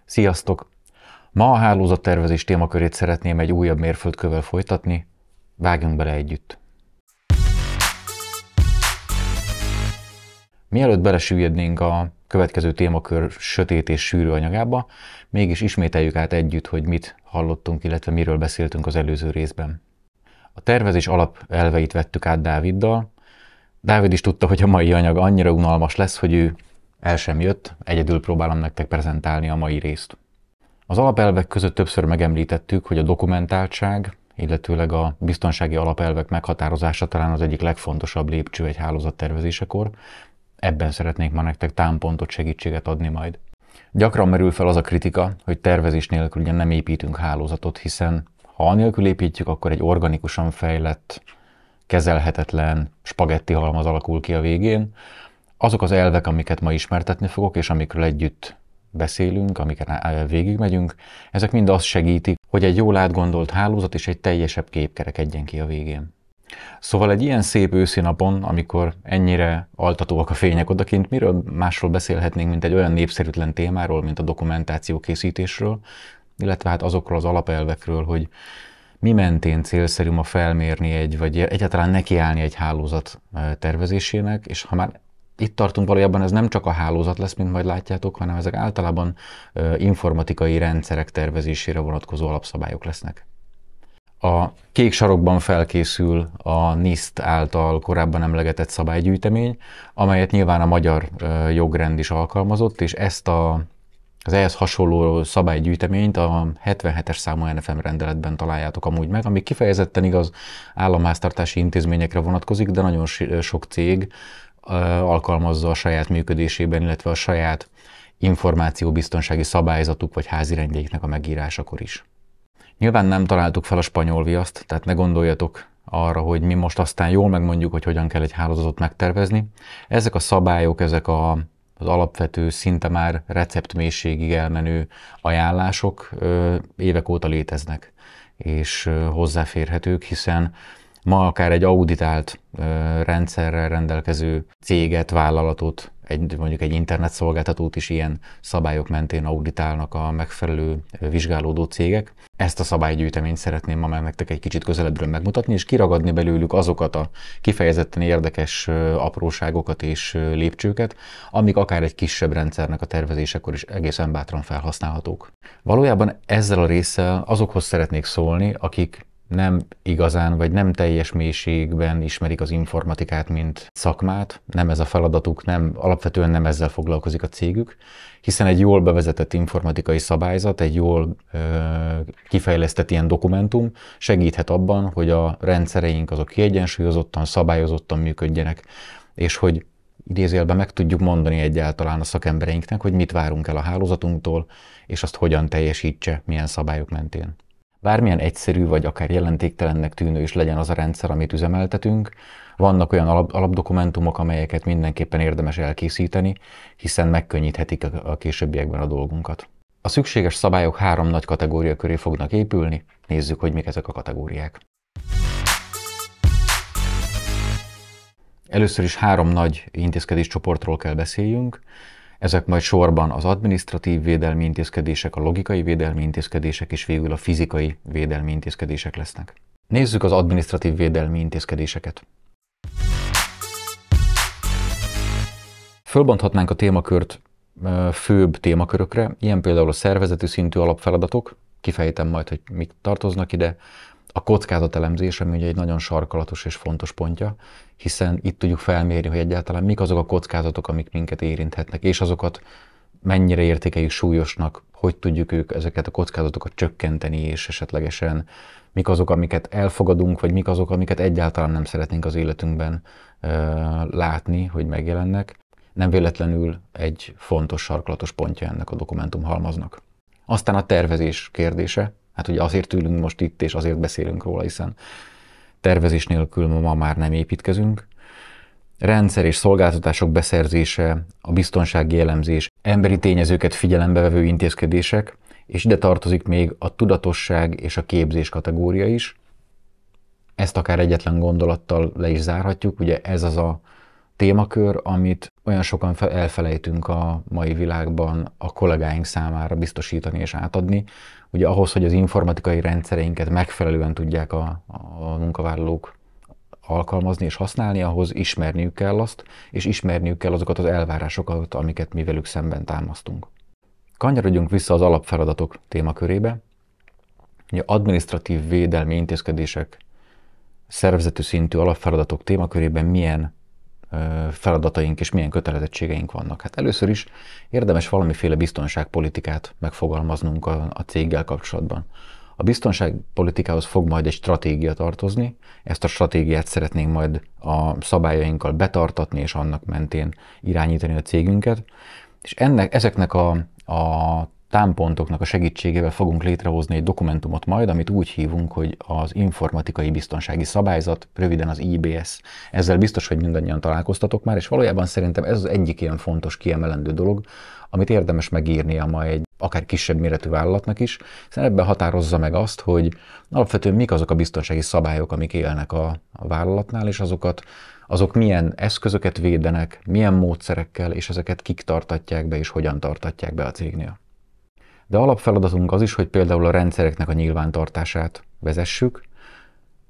Sziasztok! Ma a hálózattervezés témakörét szeretném egy újabb mérföldkővel folytatni. Vágjunk bele együtt! Mielőtt belesüllyednénk a következő témakör sötét és sűrű anyagába, mégis ismételjük át együtt, hogy mit hallottunk, illetve miről beszéltünk az előző részben. A tervezés alapelveit vettük át Dáviddal. Dávid is tudta, hogy a mai anyag annyira unalmas lesz, hogy ő el sem jött, egyedül próbálom nektek prezentálni a mai részt. Az alapelvek között többször megemlítettük, hogy a dokumentáltság, illetőleg a biztonsági alapelvek meghatározása talán az egyik legfontosabb lépcső egy hálózattervezésekor. Ebben szeretnék ma nektek támpontot, segítséget adni majd. Gyakran merül fel az a kritika, hogy tervezés nélkül ugye nem építünk hálózatot, hiszen ha anélkül építjük, akkor egy organikusan fejlett, kezelhetetlen spagetti halmaz alakul ki a végén. Azok az elvek, amiket ma ismertetni fogok, és amikről együtt beszélünk, amiket végigmegyünk, ezek mind azt segítik, hogy egy jól átgondolt hálózat és egy teljesebb kép kerekedjen ki a végén. Szóval egy ilyen szép őszi napon, amikor ennyire altatóak a fények odakint, miről másról beszélhetnénk, mint egy olyan népszerűtlen témáról, mint a dokumentáció készítésről, illetve hát azokról az alapelvekről, hogy mi mentén célszerű ma felmérni vagy egyáltalán nekiállni egy hálózat tervezésének, és ha már itt tartunk, valójában ez nem csak a hálózat lesz, mint majd látjátok, hanem ezek általában informatikai rendszerek tervezésére vonatkozó alapszabályok lesznek. A kék sarokban felkészül a NIST által korábban emlegetett szabálygyűjtemény, amelyet nyilván a magyar jogrend is alkalmazott, és ezt az ehhez hasonló szabálygyűjteményt a 77-es számú NFM rendeletben találjátok amúgy meg, ami kifejezetten igaz államháztartási intézményekre vonatkozik, de nagyon sok cég alkalmazza a saját működésében, illetve a saját információbiztonsági szabályzatuk vagy házirendjeiknek a megírásakor is. Nyilván nem találtuk fel a spanyol viaszt, tehát ne gondoljatok arra, hogy mi most aztán jól megmondjuk, hogy hogyan kell egy hálózatot megtervezni. Ezek a szabályok, ezek az alapvető, szinte már receptmélységig elmenő ajánlások évek óta léteznek, és hozzáférhetők, hiszen ma akár egy auditált rendszerrel rendelkező céget, vállalatot, mondjuk egy internetszolgáltatót is ilyen szabályok mentén auditálnak a megfelelő vizsgálódó cégek. Ezt a szabálygyűjteményt szeretném ma nektek egy kicsit közelebbről megmutatni, és kiragadni belőlük azokat a kifejezetten érdekes apróságokat és lépcsőket, amik akár egy kisebb rendszernek a tervezésekor is egészen bátran felhasználhatók. Valójában ezzel a résszel azokhoz szeretnék szólni, akik nem igazán, vagy nem teljes mélységben ismerik az informatikát, mint szakmát, nem ez a feladatuk, alapvetően nem ezzel foglalkozik a cégük, hiszen egy jól bevezetett informatikai szabályzat, egy jól kifejlesztett ilyen dokumentum segíthet abban, hogy a rendszereink azok kiegyensúlyozottan, szabályozottan működjenek, és hogy idézőjelben meg tudjuk mondani egyáltalán a szakembereinknek, hogy mit várunk el a hálózatunktól, és azt hogyan teljesítse, milyen szabályok mentén. Bármilyen egyszerű vagy akár jelentéktelennek tűnő is legyen az a rendszer, amit üzemeltetünk, vannak olyan alapdokumentumok, amelyeket mindenképpen érdemes elkészíteni, hiszen megkönnyíthetik a későbbiekben a dolgunkat. A szükséges szabályok 3 nagy kategória köré fognak épülni, nézzük, hogy mik ezek a kategóriák. Először is 3 nagy intézkedéscsoportról kell beszéljünk. Ezek majd sorban az adminisztratív védelmi intézkedések, a logikai védelmi intézkedések és végül a fizikai védelmi intézkedések lesznek. Nézzük az adminisztratív védelmi intézkedéseket. Fölbonthatnánk a témakört főbb témakörökre, ilyen például a szervezeti szintű alapfeladatok, kifejtem majd, hogy mik tartoznak ide, a kockázatelemzés, ami ugye egy nagyon sarkalatos és fontos pontja, hiszen itt tudjuk felmérni, hogy egyáltalán mik azok a kockázatok, amik minket érinthetnek, és azokat mennyire értékeljük súlyosnak, hogy tudjuk ezeket a kockázatokat csökkenteni, és esetlegesen mik azok, amiket elfogadunk, vagy mik azok, amiket egyáltalán nem szeretnénk az életünkben látni, hogy megjelennek. Nem véletlenül egy fontos sarkalatos pontja ennek a dokumentumhalmaznak. Aztán a tervezés kérdése. Hát ugye azért ülünk most itt, és azért beszélünk róla, hiszen tervezés nélkül ma már nem építkezünk. Rendszer és szolgáltatások beszerzése, a biztonsági elemzés, emberi tényezőket figyelembe vevő intézkedések, és ide tartozik még a tudatosság és a képzés kategória is. Ezt akár egyetlen gondolattal le is zárhatjuk, ugye ez az a témakör, amit olyan sokan elfelejtünk a mai világban a kollégáink számára biztosítani és átadni. Ugye ahhoz, hogy az informatikai rendszereinket megfelelően tudják a munkavállalók alkalmazni és használni, ahhoz ismerniük kell azt, és ismerniük kell azokat az elvárásokat, amiket mi velük szemben támasztunk. Kanyarodjunk vissza az alapfeladatok témakörébe. Ugye adminisztratív védelmi intézkedések, szervezeti szintű alapfeladatok témakörében milyen feladataink és milyen kötelezettségeink vannak. Hát először is érdemes valamiféle biztonságpolitikát megfogalmaznunk a céggel kapcsolatban. A biztonságpolitikához fog majd egy stratégia tartozni, ezt a stratégiát szeretnénk majd a szabályainkkal betartatni, és annak mentén irányítani a cégünket, és ezeknek a támpontoknak a segítségével fogunk létrehozni egy dokumentumot majd, amit úgy hívunk, hogy az Informatikai Biztonsági Szabályzat, röviden az IBS. Ezzel biztos, hogy mindannyian találkoztatok már, és valójában szerintem ez az egyik ilyen fontos, kiemelendő dolog, amit érdemes megírnia ma egy akár kisebb méretű vállalatnak is, hiszen ebben határozza meg azt, hogy alapvetően mik azok a biztonsági szabályok, amik élnek a vállalatnál, és azok milyen eszközöket védenek, milyen módszerekkel, és ezeket kik tartatják be, és hogyan tartatják be a cégnél. De alapfeladatunk az is, hogy például a rendszereknek a nyilvántartását vezessük,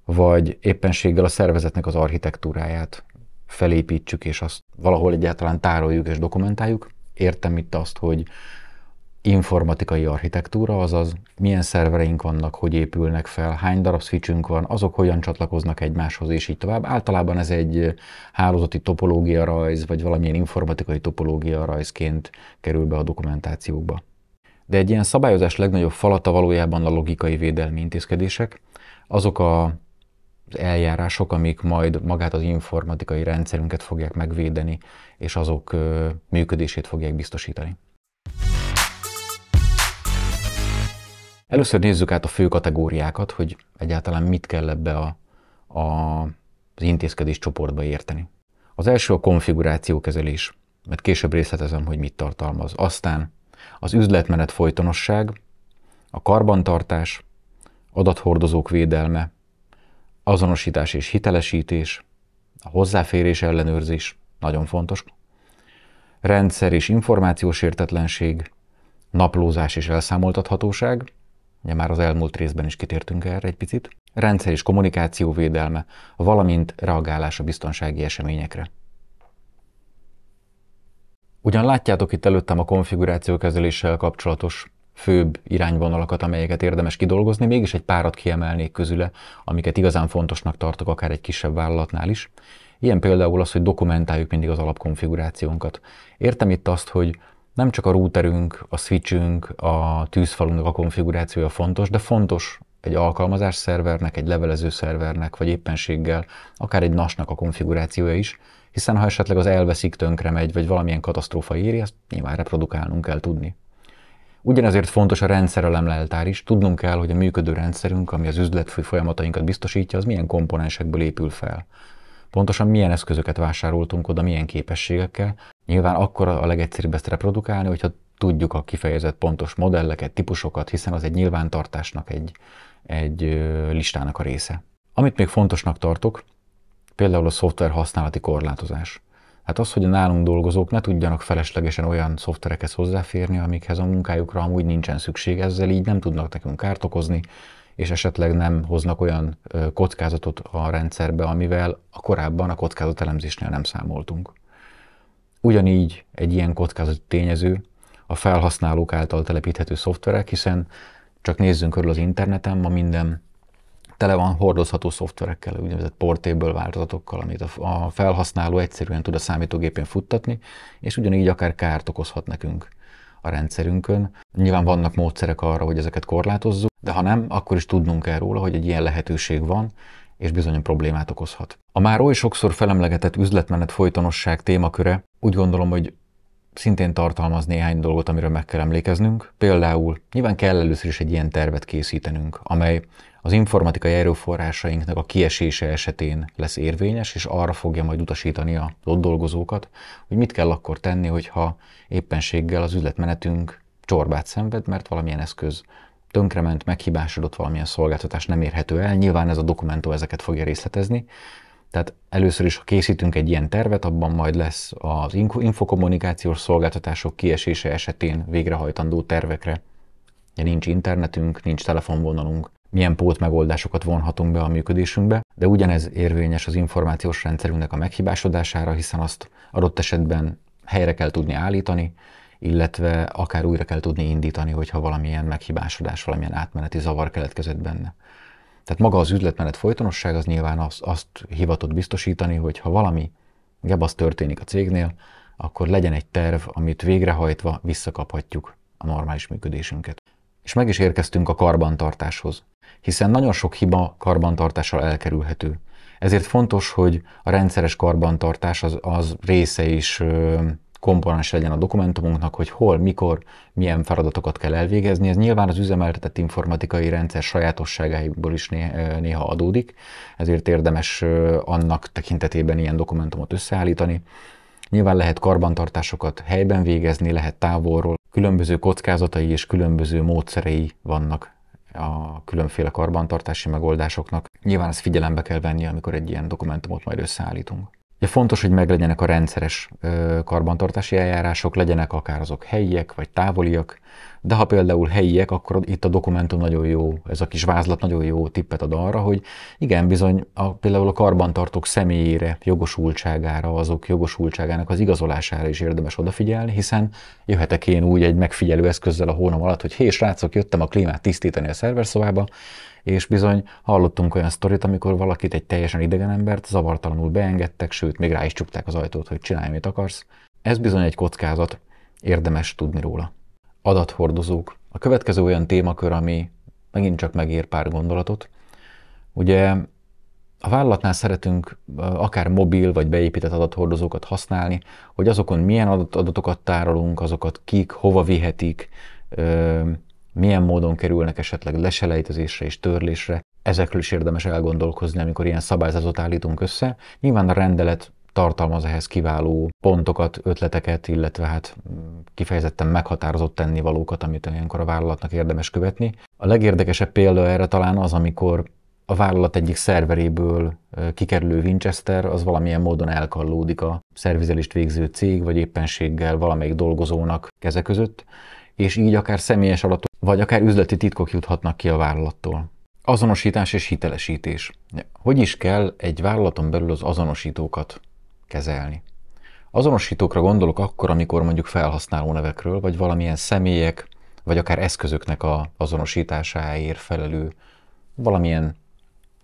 vagy éppenséggel a szervezetnek az architektúráját felépítsük, és azt valahol egyáltalán tároljuk és dokumentáljuk. Értem itt azt, hogy informatikai architektúra, azaz milyen szervereink vannak, hogy épülnek fel, hány darab switchünk van, azok hogyan csatlakoznak egymáshoz, és így tovább. Általában ez egy hálózati topológia rajz, vagy valamilyen informatikai topológia rajzként kerül be a dokumentációkba. De egy ilyen szabályozás legnagyobb falata valójában a logikai védelmi intézkedések, azok az eljárások, amik majd magát az informatikai rendszerünket fogják megvédeni, és azok működését fogják biztosítani. Először nézzük át a fő kategóriákat, hogy egyáltalán mit kell ebbe az intézkedés csoportba érteni. Az első a konfigurációkezelés, mert később részletezem, hogy mit tartalmaz. Aztán az üzletmenet folytonosság, a karbantartás, adathordozók védelme, azonosítás és hitelesítés, a hozzáférés ellenőrzés, nagyon fontos, rendszer és információs értetlenség, naplózás és elszámoltathatóság, ugye már az elmúlt részben is kitértünk erre egy picit, rendszer és kommunikáció védelme, valamint reagálás a biztonsági eseményekre. Ugyan látjátok itt előttem a konfigurációkezeléssel kapcsolatos főbb irányvonalakat, amelyeket érdemes kidolgozni, mégis egy párat kiemelnék közüle, amiket igazán fontosnak tartok akár egy kisebb vállalatnál is. Ilyen például az, hogy dokumentáljuk mindig az alapkonfigurációnkat. Értem itt azt, hogy nem csak a routerünk, a switchünk, a tűzfalunknak a konfigurációja fontos, de fontos egy alkalmazás szervernek, egy levelező szervernek, vagy éppenséggel akár egy NAS-nak a konfigurációja is, hiszen ha esetleg az elveszik, tönkre megy, vagy valamilyen katasztrófa éri, ezt nyilván reprodukálnunk kell tudni. Ugyanezért fontos a rendszerelemleltár is, tudnunk kell, hogy a működő rendszerünk, ami az üzletfő folyamatainkat biztosítja, az milyen komponensekből épül fel. Pontosan milyen eszközöket vásároltunk oda, milyen képességekkel. Nyilván akkor a legegyszerűbb ezt reprodukálni, hogyha tudjuk a kifejezett pontos modelleket, típusokat, hiszen az egy nyilvántartásnak, egy listának a része. Amit még fontosnak tartok, például a szoftver használati korlátozás. Hát az, hogy a nálunk dolgozók ne tudjanak feleslegesen olyan szoftverekhez hozzáférni, amikhez a munkájukra amúgy nincsen szükség, ezzel így nem tudnak nekünk kárt okozni, és esetleg nem hoznak olyan kockázatot a rendszerbe, amivel korábban a kockázatelemzésnél nem számoltunk. Ugyanígy egy ilyen kockázati tényező a felhasználók által telepíthető szoftverek, hiszen csak nézzünk körül az interneten, ma minden tele van hordozható szoftverekkel, úgynevezett portable változatokkal, amit a felhasználó egyszerűen tud a számítógépén futtatni, és ugyanígy akár kárt okozhat nekünk a rendszerünkön. Nyilván vannak módszerek arra, hogy ezeket korlátozzuk, de ha nem, akkor is tudnunk kell róla, hogy egy ilyen lehetőség van, és bizony problémát okozhat. A már oly sokszor felemlegetett üzletmenet folytonosság témaköre úgy gondolom, hogy szintén tartalmaz néhány dolgot, amiről meg kell emlékeznünk. Például nyilván kell először is egy ilyen tervet készítenünk, amely az informatikai erőforrásainknak a kiesése esetén lesz érvényes, és arra fogja majd utasítani az ott dolgozókat, hogy mit kell akkor tenni, hogyha éppenséggel az üzletmenetünk csorbát szenved, mert valamilyen eszköz tönkrement, meghibásodott, valamilyen szolgáltatás nem érhető el. Nyilván ez a dokumentum ezeket fogja részletezni, Tehát először is, ha készítünk egy ilyen tervet, abban majd lesz az infokommunikációs szolgáltatások kiesése esetén végrehajtandó tervekre. Ja, nincs internetünk, nincs telefonvonalunk, milyen pótmegoldásokat vonhatunk be a működésünkbe, de ugyanez érvényes az információs rendszerünknek a meghibásodására, hiszen azt adott esetben helyre kell tudni állítani, illetve akár újra kell tudni indítani, hogyha valamilyen meghibásodás, valamilyen átmeneti zavar keletkezett benne. Tehát maga az üzletmenet folytonosság az nyilván azt hivatott biztosítani, hogy ha valami gebasz történik a cégnél, akkor legyen egy terv, amit végrehajtva visszakaphatjuk a normális működésünket. És meg is érkeztünk a karbantartáshoz, hiszen nagyon sok hiba karbantartással elkerülhető. Ezért fontos, hogy a rendszeres karbantartás az része is komponens legyen a dokumentumunknak, hogy hol, mikor, milyen feladatokat kell elvégezni. Ez nyilván az üzemeltetett informatikai rendszer sajátosságaiból is néha adódik, ezért érdemes annak tekintetében ilyen dokumentumot összeállítani. Nyilván lehet karbantartásokat helyben végezni, lehet távolról. Különböző kockázatai és különböző módszerei vannak a különféle karbantartási megoldásoknak. Nyilván ezt figyelembe kell venni, amikor egy ilyen dokumentumot majd összeállítunk. Ugye fontos, hogy meglegyenek a rendszeres karbantartási eljárások, legyenek akár azok helyiek vagy távoliak, de ha például helyiek, akkor itt a dokumentum nagyon jó, ez a kis vázlat nagyon jó tippet ad arra, hogy igen, bizony például a karbantartók személyére, jogosultságára, azok jogosultságának az igazolására is érdemes odafigyelni, hiszen jöhetek én úgy egy megfigyelő eszközzel a hónam alatt, hogy hé, srácok, jöttem a klímát tisztítani a szerverszobába, és bizony hallottunk olyan sztorit, amikor valakit, egy teljesen idegen embert zavartalanul beengedtek, sőt, még rá is csukták az ajtót, hogy csinálj, mit akarsz. Ez bizony egy kockázat, érdemes tudni róla. Adathordozók. A következő olyan témakör, ami megint csak megér pár gondolatot. Ugye a vállalatnál szeretünk akár mobil vagy beépített adathordozókat használni, hogy azokon milyen adatokat tárolunk, azokat kik, hova vihetik, milyen módon kerülnek esetleg leselejtezésre és törlésre. Ezekről is érdemes elgondolkozni, amikor ilyen szabályzatot állítunk össze. Nyilván a rendelet tartalmaz ehhez kiváló pontokat, ötleteket, illetve hát kifejezetten meghatározott tennivalókat, amit ilyenkor a vállalatnak érdemes követni. A legérdekesebb példa erre talán az, amikor a vállalat egyik szerveréből kikerülő Winchester az valamilyen módon elkallódik a szervizelést végző cég, vagy éppenséggel valamelyik dolgozónak keze között, és így akár személyes adatok, vagy akár üzleti titkok juthatnak ki a vállalattól. Azonosítás és hitelesítés. Hogy is kell egy vállalaton belül az azonosítókat kezelni? Azonosítókra gondolok akkor, amikor mondjuk felhasználó nevekről, vagy valamilyen személyek, vagy akár eszközöknek az azonosításáért felelő valamilyen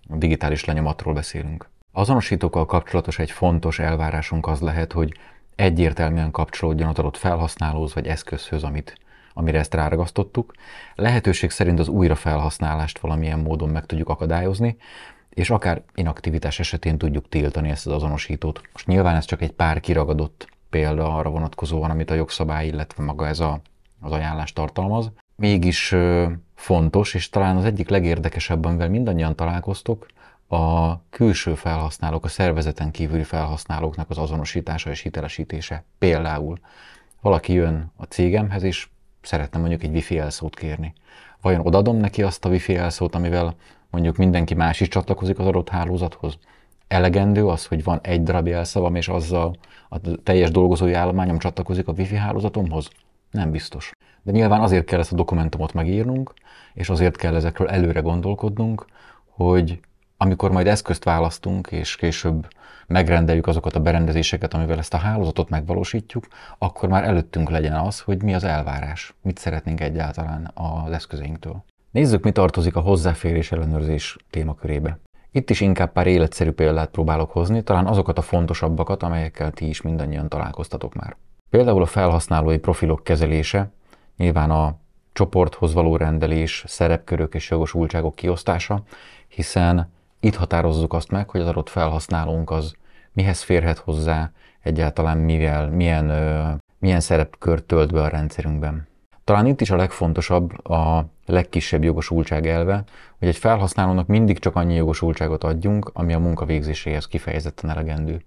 digitális lenyomatról beszélünk. Azonosítókkal kapcsolatos egy fontos elvárásunk az lehet, hogy egyértelműen kapcsolódjon az adott felhasználóhoz vagy eszközhöz, amire ezt ráragasztottuk. Lehetőség szerint az újrafelhasználást valamilyen módon meg tudjuk akadályozni, és akár inaktivitás esetén tudjuk tiltani ezt az azonosítót. Most nyilván ez csak egy pár kiragadott példa arra vonatkozóan, amit a jogszabály, illetve maga ez az ajánlás tartalmaz. Mégis fontos, és talán az egyik legérdekesebb, amivel mindannyian találkoztok, a külső felhasználók, a szervezeten kívüli felhasználóknak az azonosítása és hitelesítése. Például valaki jön a cégemhez, és szeretne mondjuk egy Wi-Fi jelszót kérni. Vajon odaadom neki azt a Wi-Fi jelszót, amivel mondjuk mindenki más is csatlakozik az adott hálózathoz? Elegendő az, hogy van egy darab jelszavam, és azzal a teljes dolgozói állományom csatlakozik a Wi-Fi hálózatomhoz? Nem biztos. De nyilván azért kell ezt a dokumentumot megírnunk, és azért kell ezekről előre gondolkodnunk, hogy amikor majd eszközt választunk, és később megrendeljük azokat a berendezéseket, amivel ezt a hálózatot megvalósítjuk, akkor már előttünk legyen az, hogy mi az elvárás, mit szeretnénk egyáltalán az eszközeinktől. Nézzük, mi tartozik a hozzáférés ellenőrzés témakörébe. Itt is inkább pár életszerű példát próbálok hozni, talán azokat a fontosabbakat, amelyekkel ti is mindannyian találkoztatok már. Például a felhasználói profilok kezelése, nyilván a csoporthoz való rendelés, szerepkörök és jogosultságok kiosztása, hiszen itt határozzuk azt meg, hogy az adott felhasználónk az mihez férhet hozzá, egyáltalán milyen szerepkört tölt be a rendszerünkben. Talán itt is a legfontosabb a legkisebb jogosultság elve, hogy egy felhasználónak mindig csak annyi jogosultságot adjunk, ami a munka végzéséhez kifejezetten elegendő.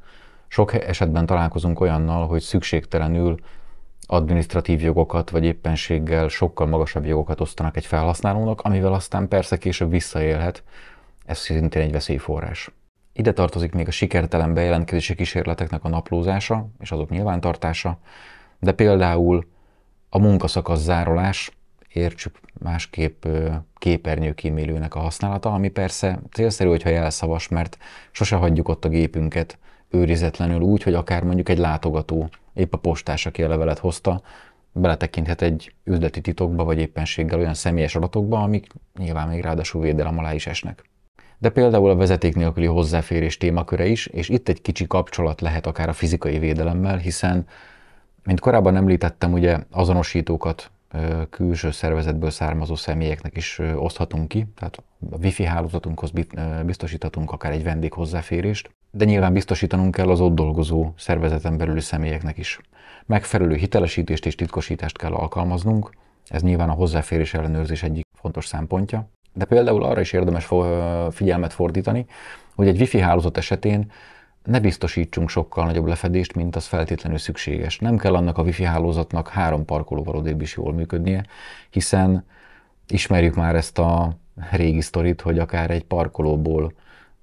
Sok esetben találkozunk olyannal, hogy szükségtelenül adminisztratív jogokat, vagy éppenséggel sokkal magasabb jogokat osztanak egy felhasználónak, amivel aztán persze később visszaélhet. Ez szintén egy veszélyforrás. Ide tartozik még a sikertelen bejelentkezési kísérleteknek a naplózása és azok nyilvántartása, de például a munkaszakasz zárolás, értsük másképp képernyőkímélőnek a használata, ami persze célszerű, hogyha jelszavas, mert sose hagyjuk ott a gépünket őrizetlenül úgy, hogy akár mondjuk egy látogató, épp a postás, aki a levelet hozta, beletekinthet egy üzleti titokba, vagy éppenséggel olyan személyes adatokba, amik nyilván még ráadásul védelem alá is esnek. De például a vezeték nélküli hozzáférés témaköre is, és itt egy kicsi kapcsolat lehet akár a fizikai védelemmel, hiszen, mint korábban említettem, ugye azonosítókat külső szervezetből származó személyeknek is oszthatunk ki, tehát a wifi hálózatunkhoz biztosíthatunk akár egy vendég hozzáférést, de nyilván biztosítanunk kell az ott dolgozó szervezeten belüli személyeknek is. Megfelelő hitelesítést és titkosítást kell alkalmaznunk, ez nyilván a hozzáférés ellenőrzés egyik fontos szempontja, de például arra is érdemes figyelmet fordítani, hogy egy wifi hálózat esetén ne biztosítsunk sokkal nagyobb lefedést, mint az feltétlenül szükséges. Nem kell annak a wifi hálózatnak 3 parkolóval odébb is jól működnie, hiszen ismerjük már ezt a régi sztorit, hogy akár egy parkolóból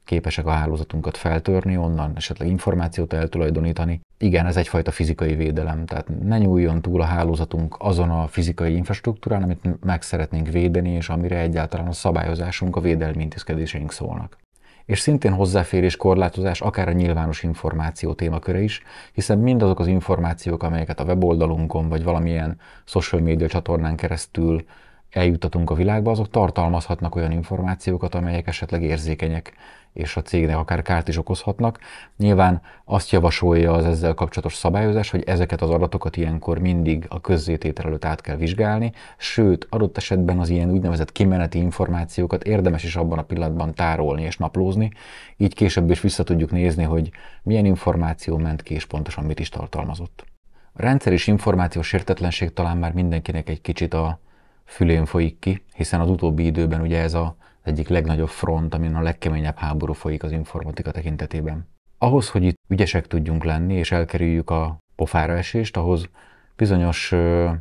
képesek a hálózatunkat feltörni, onnan esetleg információt eltulajdonítani. Igen, ez egyfajta fizikai védelem, tehát ne nyúljon túl a hálózatunk azon a fizikai infrastruktúrán, amit meg szeretnénk védeni, és amire egyáltalán a szabályozásunk, a védelmi intézkedéseink szólnak. És szintén hozzáférés korlátozás akár a nyilvános információ témaköre is, hiszen mindazok az információk, amelyeket a weboldalunkon vagy valamilyen social media csatornán keresztül eljuttatunk a világba, azok tartalmazhatnak olyan információkat, amelyek esetleg érzékenyek, és a cégnek akár kárt is okozhatnak. Nyilván azt javasolja az ezzel kapcsolatos szabályozás, hogy ezeket az adatokat ilyenkor mindig a közzététel előtt át kell vizsgálni, sőt, adott esetben az ilyen úgynevezett kimeneti információkat érdemes is abban a pillanatban tárolni és naplózni, így később is vissza tudjuk nézni, hogy milyen információ ment ki és pontosan mit is tartalmazott. A rendszer és információs sértetlenség talán már mindenkinek egy kicsit a fülén folyik ki, hiszen az utóbbi időben ugye ez az egyik legnagyobb front, amin a legkeményebb háború folyik az informatika tekintetében. Ahhoz, hogy itt ügyesek tudjunk lenni, és elkerüljük a pofára esést, ahhoz bizonyos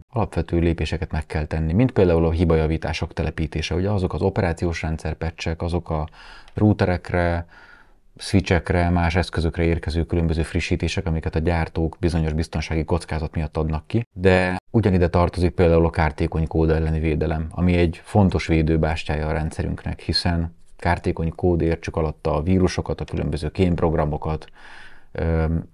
alapvető lépéseket meg kell tenni, mint például a hibajavítások telepítése. Ugye azok az operációs rendszer patchek, azok a routerekre, switchekre, más eszközökre érkező különböző frissítések, amiket a gyártók bizonyos biztonsági kockázat miatt adnak ki, de ugyanide tartozik például a kártékony kód elleni védelem, ami egy fontos védőbástyája a rendszerünknek, hiszen kártékony kód értsük alatta a vírusokat, a különböző kémprogramokat,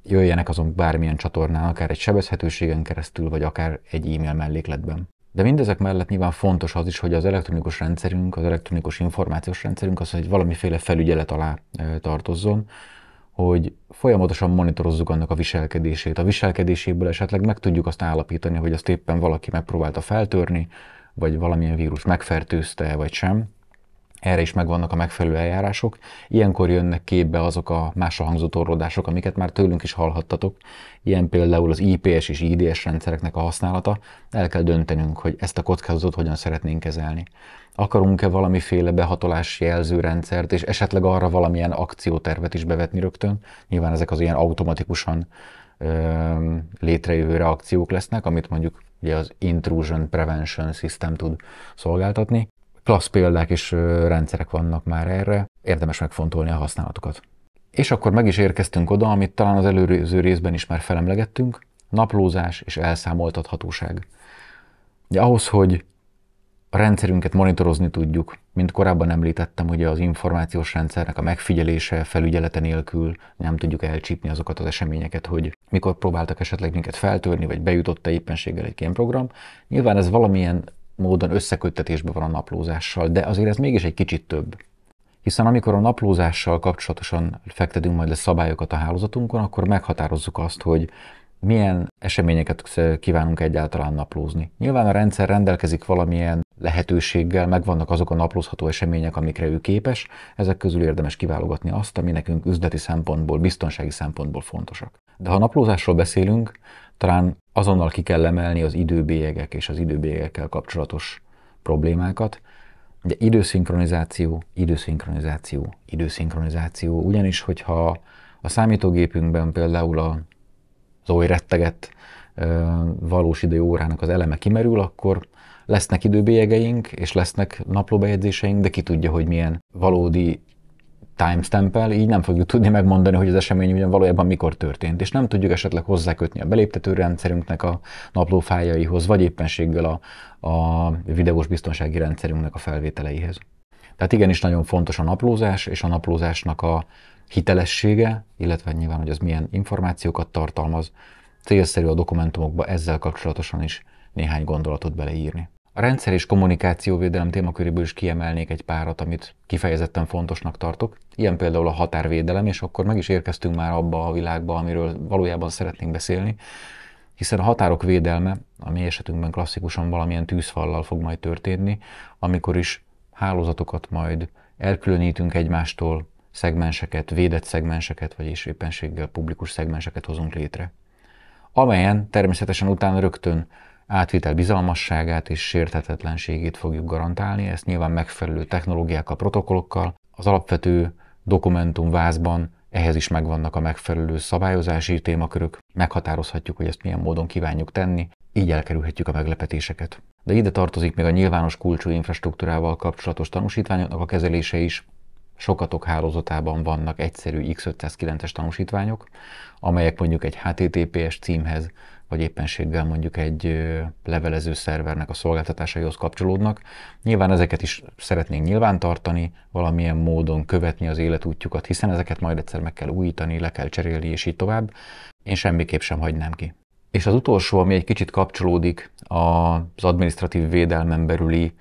jöjjenek azon bármilyen csatornán, akár egy sebezhetőségen keresztül, vagy akár egy e-mail mellékletben. De mindezek mellett nyilván fontos az is, hogy az elektronikus rendszerünk, az elektronikus információs rendszerünk az, hogy valamiféle felügyelet alá tartozzon, hogy folyamatosan monitorozzuk annak a viselkedését. A viselkedéséből esetleg meg tudjuk azt állapítani, hogy azt éppen valaki megpróbálta feltörni, vagy valamilyen vírus megfertőzte, vagy sem. Erre is megvannak a megfelelő eljárások. Ilyenkor jönnek képbe azok a másra hangzó torlódások, amiket már tőlünk is hallhattatok. Ilyen például az IPS és IDS rendszereknek a használata. El kell döntenünk, hogy ezt a kockázatot hogyan szeretnénk kezelni. Akarunk-e valamiféle behatolási jelzőrendszert, és esetleg arra valamilyen akciótervet is bevetni rögtön. Nyilván ezek az ilyen automatikusan létrejövő reakciók lesznek, amit mondjuk ugye az Intrusion Prevention System tud szolgáltatni. Klassz példák és rendszerek vannak már erre, érdemes megfontolni a használatukat. És akkor meg is érkeztünk oda, amit talán az előző részben is már felemlegettünk, naplózás és elszámoltathatóság. Ugye ahhoz, hogy a rendszerünket monitorozni tudjuk, mint korábban említettem, ugye az információs rendszernek a megfigyelése, felügyelete nélkül nem tudjuk elcsípni azokat az eseményeket, hogy mikor próbáltak esetleg minket feltörni, vagy bejutott-e éppenséggel egy kémprogram. Nyilván ez valamilyen módon összeköttetésben van a naplózással, de azért ez mégis egy kicsit több. Hiszen amikor a naplózással kapcsolatosan fektetünk majd le szabályokat a hálózatunkon, akkor meghatározzuk azt, hogy milyen eseményeket kívánunk egyáltalán naplózni. Nyilván a rendszer rendelkezik valamilyen lehetőséggel, megvannak azok a naplózható események, amikre ő képes, ezek közül érdemes kiválogatni azt, ami nekünk üzleti szempontból, biztonsági szempontból fontosak. De ha a naplózásról beszélünk, talán azonnal ki kell emelni az időbélyegek és az időbélyegekkel kapcsolatos problémákat. Ugye időszinkronizáció, ugyanis hogyha a számítógépünkben például az oly rettegett valós idő órának az eleme kimerül, akkor lesznek időbélyegeink és lesznek naplóbejegyzéseink, de ki tudja, hogy milyen valódi timestamppel, így nem fogjuk tudni megmondani, hogy az esemény ugyan valójában mikor történt, és nem tudjuk esetleg hozzákötni a beléptető rendszerünknek a naplófájaihoz, vagy éppenséggel a videós biztonsági rendszerünknek a felvételeihez. Tehát igenis nagyon fontos a naplózás, és a naplózásnak a hitelessége, illetve nyilván, hogy az milyen információkat tartalmaz, célszerű a dokumentumokba ezzel kapcsolatosan is néhány gondolatot beleírni. A rendszer és kommunikációvédelem témaköréből is kiemelnék egy párat, amit kifejezetten fontosnak tartok. Ilyen például a határvédelem, és akkor meg is érkeztünk már abba a világba, amiről valójában szeretnénk beszélni, hiszen a határok védelme a mi esetünkben klasszikusan valamilyen tűzfallal fog majd történni, amikor is hálózatokat majd elkülönítünk egymástól, szegmenseket, védett szegmenseket, vagyis éppenséggel publikus szegmenseket hozunk létre, amelyen természetesen utána rögtön átvitel bizalmasságát és sérthetetlenségét fogjuk garantálni, ezt nyilván megfelelő technológiákkal, protokollokkal. Az alapvető dokumentumvázban ehhez is megvannak a megfelelő szabályozási témakörök, meghatározhatjuk, hogy ezt milyen módon kívánjuk tenni, így elkerülhetjük a meglepetéseket. De ide tartozik még a nyilvános kulcsú infrastruktúrával kapcsolatos tanúsítványoknak a kezelése is. Sokatok hálózatában vannak egyszerű X509-es tanúsítványok, amelyek mondjuk egy HTTPS címhez, vagy éppenséggel mondjuk egy levelező szervernek a szolgáltatásaihoz kapcsolódnak. Nyilván ezeket is szeretnénk nyilvántartani, valamilyen módon követni az életútjukat, hiszen ezeket majd egyszer meg kell újítani, le kell cserélni, és így tovább. Én semmiképp sem hagynám ki. És az utolsó, ami egy kicsit kapcsolódik az adminisztratív védelmen belüli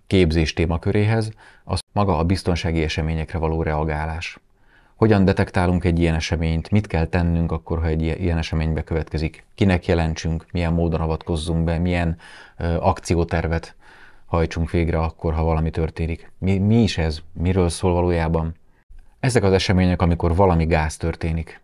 képzés témaköréhez, az maga a biztonsági eseményekre való reagálás. Hogyan detektálunk egy ilyen eseményt, mit kell tennünk akkor, ha egy ilyen esemény bekövetkezik, kinek jelentsünk, milyen módon avatkozzunk be, milyen akciótervet hajtsunk végre akkor, ha valami történik. Mi is ez? Miről szól valójában? Ezek az események, amikor valami gáz történik.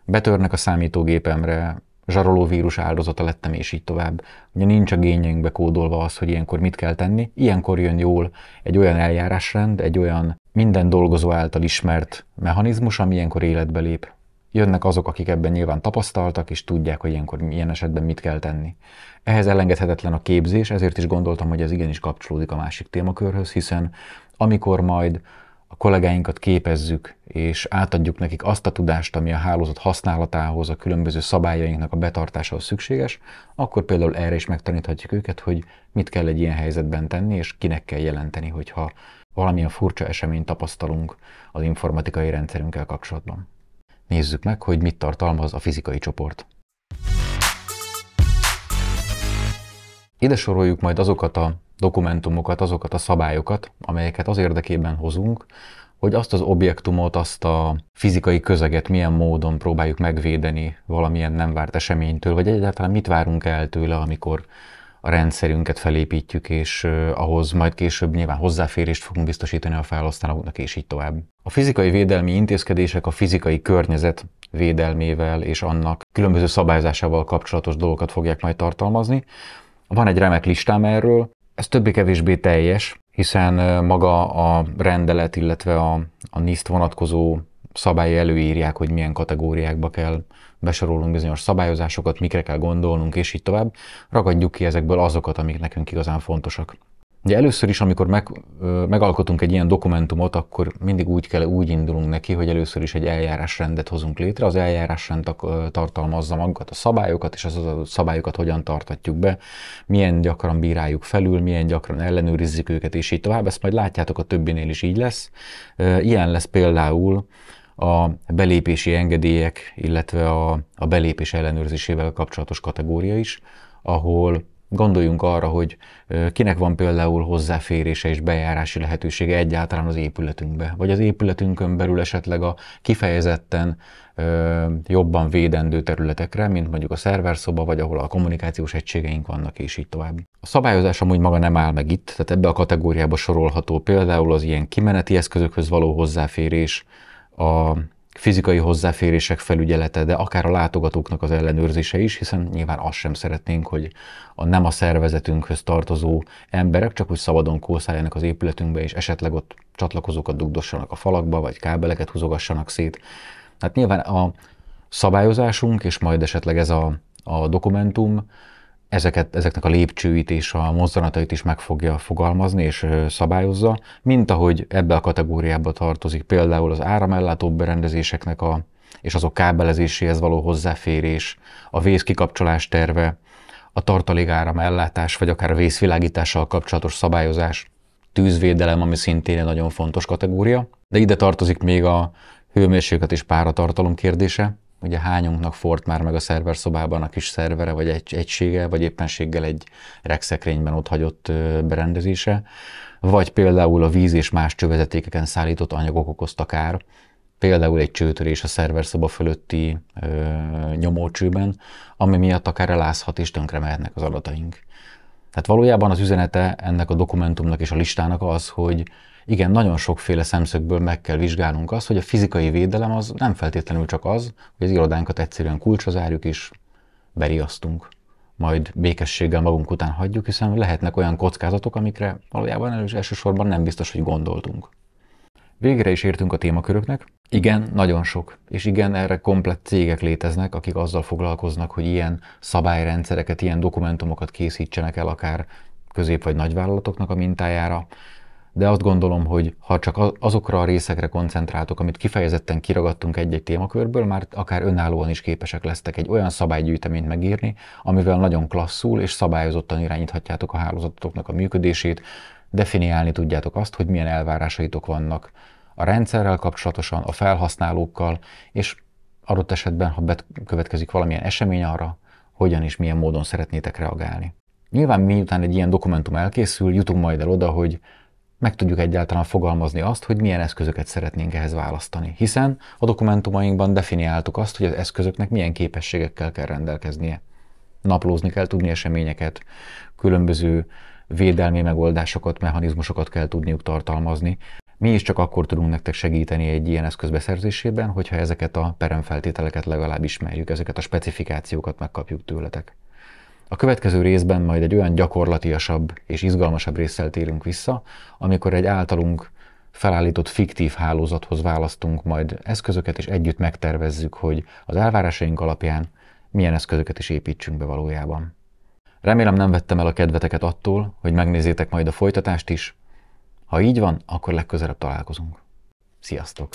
Betörnek a számítógépemre, zsarolóvírus áldozata lettem, és így tovább. Ugye nincs a génjeinkbe kódolva az, hogy ilyenkor mit kell tenni. Ilyenkor jön jól egy olyan eljárásrend, egy olyan minden dolgozó által ismert mechanizmus, ami ilyenkor életbe lép. Jönnek azok, akik ebben nyilván tapasztaltak, és tudják, hogy ilyenkor ilyen esetben mit kell tenni. Ehhez elengedhetetlen a képzés, ezért is gondoltam, hogy ez igenis kapcsolódik a másik témakörhöz, hiszen amikor majd a kollégáinkat képezzük, és átadjuk nekik azt a tudást, ami a hálózat használatához, a különböző szabályainknak a betartásához szükséges, akkor például erre is megtaníthatjuk őket, hogy mit kell egy ilyen helyzetben tenni, és kinek kell jelenteni, hogyha valamilyen furcsa eseményt tapasztalunk az informatikai rendszerünkkel kapcsolatban. Nézzük meg, hogy mit tartalmaz a fizikai csoport. Ide soroljuk majd azokat a dokumentumokat, azokat a szabályokat, amelyeket az érdekében hozunk, hogy azt az objektumot, azt a fizikai közeget milyen módon próbáljuk megvédeni valamilyen nem várt eseménytől, vagy egyáltalán mit várunk el tőle, amikor a rendszerünket felépítjük, és ahhoz majd később nyilván hozzáférést fogunk biztosítani a felhasználóknak, és így tovább. A fizikai védelmi intézkedések a fizikai környezet védelmével és annak különböző szabályozásával kapcsolatos dolgokat fogják majd tartalmazni. Van egy remek listám erről, ez többé-kevésbé teljes, hiszen maga a rendelet, illetve a NIST vonatkozó szabályi előírják, hogy milyen kategóriákba kell besorolnunk bizonyos szabályozásokat, mikre kell gondolnunk, és így tovább. Ragadjuk ki ezekből azokat, amik nekünk igazán fontosak. Ugye először is, amikor megalkotunk egy ilyen dokumentumot, akkor mindig úgy indulunk neki, hogy először is egy eljárásrendet hozunk létre. Az eljárásrend tartalmazza magukat a szabályokat, és az a szabályokat hogyan tartatjuk be, milyen gyakran bíráljuk felül, milyen gyakran ellenőrizzük őket, és így tovább. Ezt majd látjátok, a többinél is így lesz. Ilyen lesz például a belépési engedélyek, illetve a belépés ellenőrzésével kapcsolatos kategória is, ahol gondoljunk arra, hogy kinek van például hozzáférése és bejárási lehetősége egyáltalán az épületünkbe, vagy az épületünkön belül esetleg a kifejezetten jobban védendő területekre, mint mondjuk a szerverszoba, vagy ahol a kommunikációs egységeink vannak, és így tovább. A szabályozás amúgy maga nem áll meg itt, tehát ebbe a kategóriába sorolható például az ilyen kimeneti eszközökhöz való hozzáférés, a fizikai hozzáférések felügyelete, de akár a látogatóknak az ellenőrzése is, hiszen nyilván azt sem szeretnénk, hogy nem a szervezetünkhöz tartozó emberek csak úgy szabadon kószáljanak az épületünkbe, és esetleg ott csatlakozókat dugdossanak a falakba, vagy kábeleket húzogassanak szét. Hát nyilván a szabályozásunk, és majd esetleg ez a dokumentum ezeknek a lépcsőit és a mozzanatait is meg fogja fogalmazni és szabályozza, mint ahogy ebbe a kategóriába tartozik például az áramellátó berendezéseknek és azok kábelezéséhez való hozzáférés, a vészkikapcsolás terve, a tartalékáram ellátás, vagy akár a vészvilágítással kapcsolatos szabályozás, tűzvédelem, ami szintén egy nagyon fontos kategória. De ide tartozik még a hőmérséklet és páratartalom kérdése. Ugye hányunknak fort már meg a szerverszobában a kis szervere, vagy egysége, vagy éppenséggel egy regszekrényben ott hagyott berendezése, vagy például a víz és más csővezetékeken szállított anyagok okozta kár, például egy csőtörés a szerverszoba fölötti nyomócsőben, ami miatt akár elázhat és tönkre mehetnek az adataink. Tehát valójában az üzenete ennek a dokumentumnak és a listának az, hogy igen, nagyon sokféle szemszögből meg kell vizsgálnunk azt, hogy a fizikai védelem az nem feltétlenül csak az, hogy az irodánkat egyszerűen kulcsra zárjuk és beriasztunk. Majd békességgel magunk után hagyjuk, hiszen lehetnek olyan kockázatok, amikre valójában elsősorban nem biztos, hogy gondoltunk. Végre is értünk a témaköröknek. Igen, nagyon sok. És igen, erre komplett cégek léteznek, akik azzal foglalkoznak, hogy ilyen szabályrendszereket, ilyen dokumentumokat készítsenek el akár közép- vagy nagyvállalatoknak a mintájára. De azt gondolom, hogy ha csak azokra a részekre koncentráltok, amit kifejezetten kiragadtunk egy-egy témakörből, már akár önállóan is képesek lesztek egy olyan szabálygyűjteményt megírni, amivel nagyon klasszul és szabályozottan irányíthatjátok a hálózatoknak a működését, definiálni tudjátok azt, hogy milyen elvárásaitok vannak a rendszerrel kapcsolatosan, a felhasználókkal, és adott esetben, ha bekövetkezik valamilyen esemény arra, hogyan és milyen módon szeretnétek reagálni. Nyilván miután egy ilyen dokumentum elkészül, jutunk majd el oda, hogy meg tudjuk egyáltalán fogalmazni azt, hogy milyen eszközöket szeretnénk ehhez választani. Hiszen a dokumentumainkban definiáltuk azt, hogy az eszközöknek milyen képességekkel kell rendelkeznie. Naplózni kell tudni eseményeket, különböző védelmi megoldásokat, mechanizmusokat kell tudniuk tartalmazni. Mi is csak akkor tudunk nektek segíteni egy ilyen eszköz beszerzésében, hogyha ezeket a peremfeltételeket legalább ismerjük, ezeket a specifikációkat megkapjuk tőletek. A következő részben majd egy olyan gyakorlatiasabb és izgalmasabb résszel térünk vissza, amikor egy általunk felállított fiktív hálózathoz választunk majd eszközöket, és együtt megtervezzük, hogy az elvárásaink alapján milyen eszközöket is építsünk be valójában. Remélem nem vettem el a kedveteket attól, hogy megnézzétek majd a folytatást is. Ha így van, akkor legközelebb találkozunk. Sziasztok!